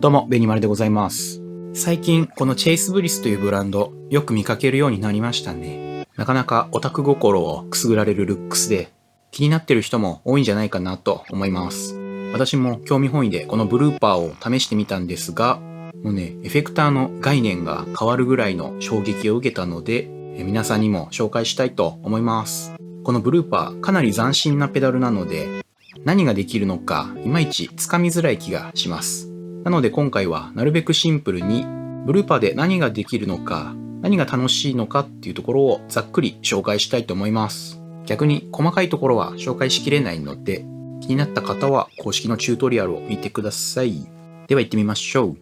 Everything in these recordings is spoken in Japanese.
どうも、ベニマルでございます。最近、このチェイスブリスというブランド、よく見かけるようになりましたね。なかなかオタク心をくすぐられるルックスで、気になってる人も多いんじゃないかなと思います。私も興味本位でこのブルーパーを試してみたんですが、もうね、エフェクターの概念が変わるぐらいの衝撃を受けたので、皆さんにも紹介したいと思います。このブルーパー、かなり斬新なペダルなので、何ができるのか、いまいちつかみづらい気がします。なので今回はなるべくシンプルに、ブルーパーで何ができるのか、何が楽しいのかっていうところをざっくり紹介したいと思います。逆に細かいところは紹介しきれないので、気になった方は公式のチュートリアルを見てください。では行ってみましょう。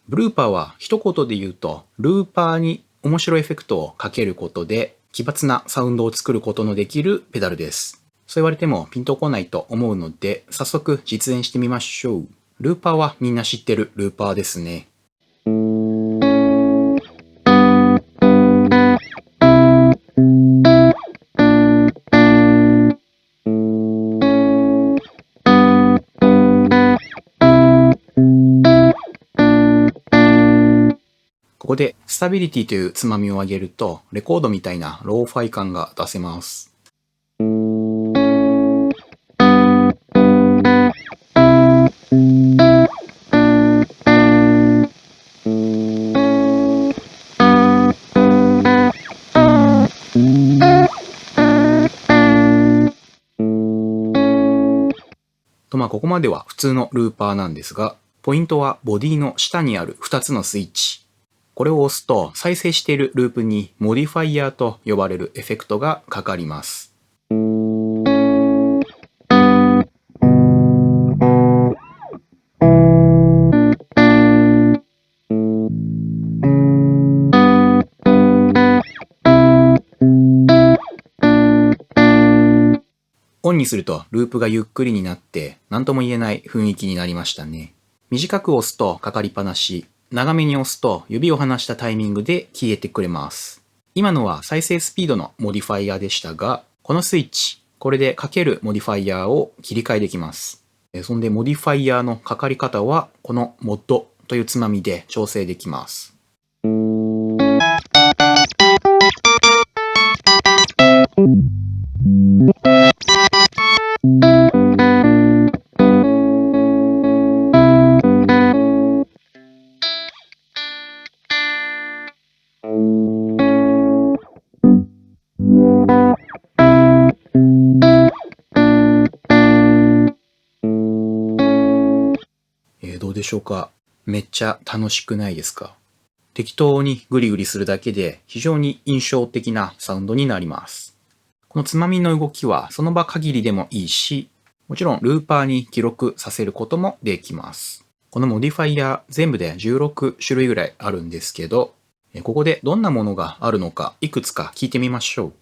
ブルーパーは一言で言うと、ルーパーに面白いエフェクトをかけることで、奇抜なサウンドを作ることのできるペダルです。そう言われてもピンとこないと思うので、早速実演してみましょう。ルーパーはみんな知ってるルーパーですね。ここでスタビリティというつまみを上げると、レコードみたいなローファイ感が出せます。ここまでは普通のルーパーなんですが、ポイントはボディの下にある2つのスイッチ。これを押すと再生しているループにモディファイヤーと呼ばれるエフェクトがかかります。オンにするとループがゆっくりになって何とも言えない雰囲気になりましたね。短く押すとかかりっぱなし、長めに押すと指を離したタイミングで消えてくれます。今のは再生スピードのモディファイヤーでしたが、このスイッチ、これでかけるモディファイヤーを切り替えできます。そんでモディファイヤーのかかり方はこのモッドというつまみで調整できます。どうでしょうか。めっちゃ楽しくないですか？適当にグリグリするだけで非常に印象的なサウンドになります。このつまみの動きはその場限りでもいいし、もちろんルーパーに記録させることもできます。このモディファイヤー全部で16種類ぐらいあるんですけど、ここでどんなものがあるのかいくつか聞いてみましょう。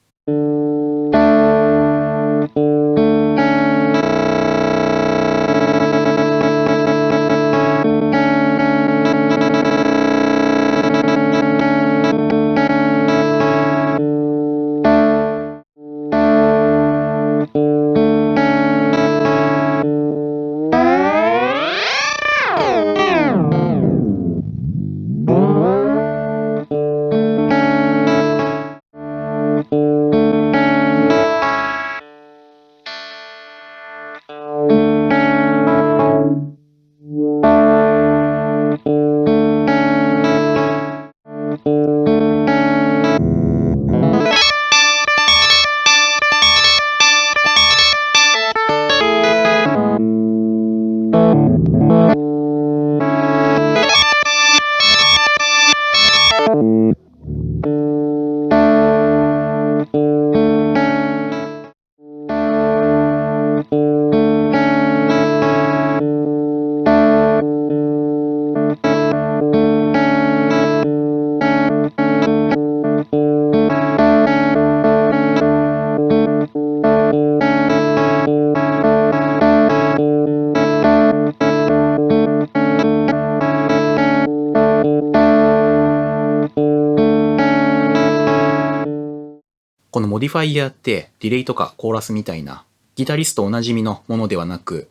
このモディファイヤーってディレイとかコーラスみたいなギタリストおなじみのものではなく、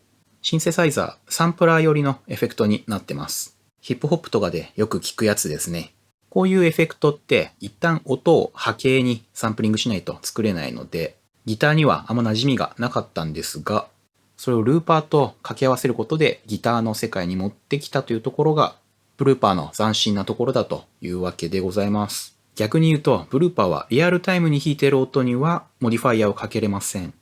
シンセサイザー、サンプラー寄りのエフェクトになってます。ヒップホップとかでよく聞くやつですね。こういうエフェクトって一旦音を波形にサンプリングしないと作れないので、ギターにはあんま馴染みがなかったんですが、それをルーパーと掛け合わせることでギターの世界に持ってきたというところが、ブルーパーの斬新なところだというわけでございます。逆に言うと、ブルーパーはリアルタイムに弾いている音にはモディファイアをかけれません。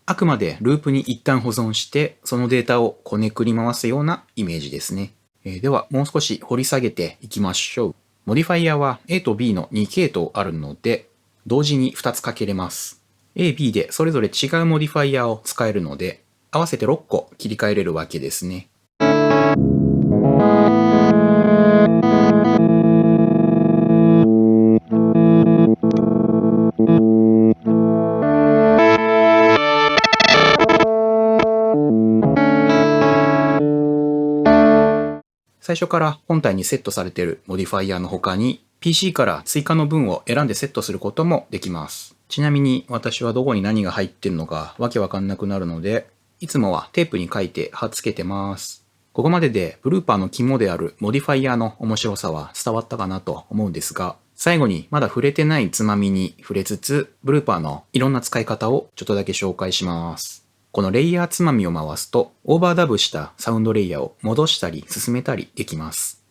あくまでループに一旦保存して、そのデータをこねくり回すようなイメージですね。では、もう少し掘り下げていきましょう。モディファイアは A と B の2系統あるので、同時に2つかけれます。A、B でそれぞれ違うモディファイアを使えるので、合わせて6個切り替えれるわけですね。最初から本体にセットされているモディファイアの他に PC から追加の文を選んでセットすることもできます。ちなみに私はどこに何が入ってるのかわけわかんなくなるので、いつもはテープに書いて貼っつけてます。ここまででブルーパーの肝であるモディファイアの面白さは伝わったかなと思うんですが、最後にまだ触れてないつまみに触れつつ、ブルーパーのいろんな使い方をちょっとだけ紹介します。このレイヤーつまみを回すと、オーバーダブしたサウンドレイヤーを戻したり進めたりできます。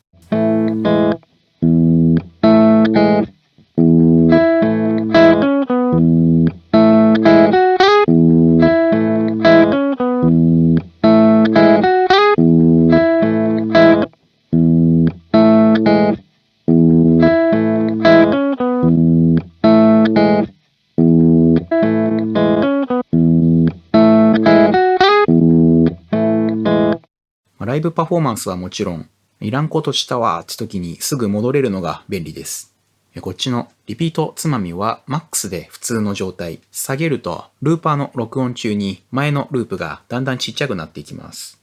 ライブパフォーマンスはもちろん、いらんことしたわーって時にすぐ戻れるのが便利です。こっちのリピートつまみはマックスで普通の状態。下げるとルーパーの録音中に前のループがだんだんちっちゃくなっていきます。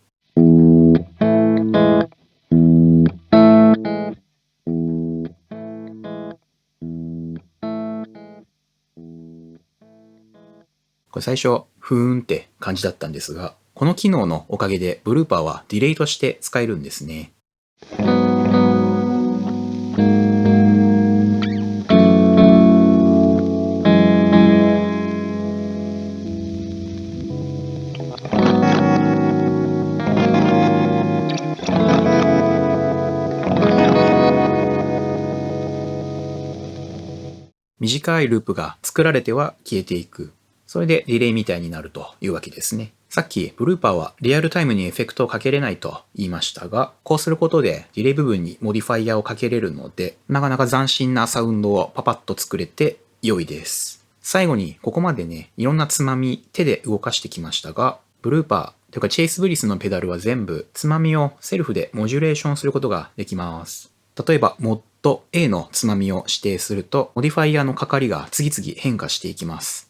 これ最初、ふーんって感じだったんですが、この機能のおかげでブルーパーはディレイとして使えるんですね。短いループが作られては消えていく。それでディレイみたいになるというわけですね。さっきブルーパーはリアルタイムにエフェクトをかけれないと言いましたが、こうすることでディレイ部分にモディファイアをかけれるので、なかなか斬新なサウンドをパパッと作れて良いです。最後にここまでね、いろんなつまみ手で動かしてきましたが、ブルーパーというかチェイスブリスのペダルは全部つまみをセルフでモジュレーションすることができます。例えばモッド A のつまみを指定すると、モディファイアのかかりが次々変化していきます。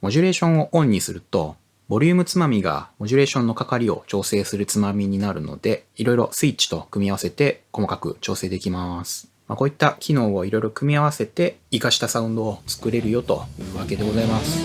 モジュレーションをオンにすると、ボリュームつまみがモジュレーションのかかりを調整するつまみになるので、いろいろスイッチと組み合わせて細かく調整できます。こういった機能をいろいろ組み合わせて活かしたサウンドを作れるよというわけでございます。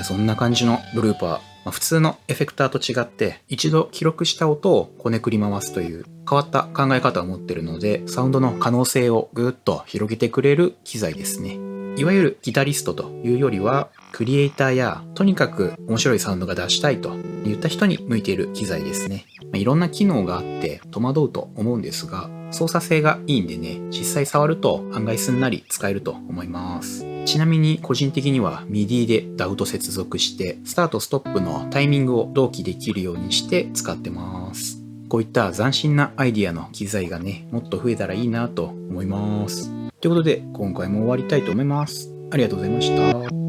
そんな感じのブルーパー、普通のエフェクターと違って一度記録した音をこねくり回すという変わった考え方を持っているので、サウンドの可能性をぐーっと広げてくれる機材ですね。いわゆるギタリストというよりは、クリエイターやとにかく面白いサウンドが出したいといった人に向いている機材ですね。いろんな機能があって戸惑うと思うんですが、操作性がいいんでね、実際触ると案外すんなり使えると思います。ちなみに個人的には MIDI で DAW と接続して、スタートストップのタイミングを同期できるようにして使ってます。こういった斬新なアイディアの機材がね、もっと増えたらいいなと思います。ということで、今回も終わりたいと思います。ありがとうございました。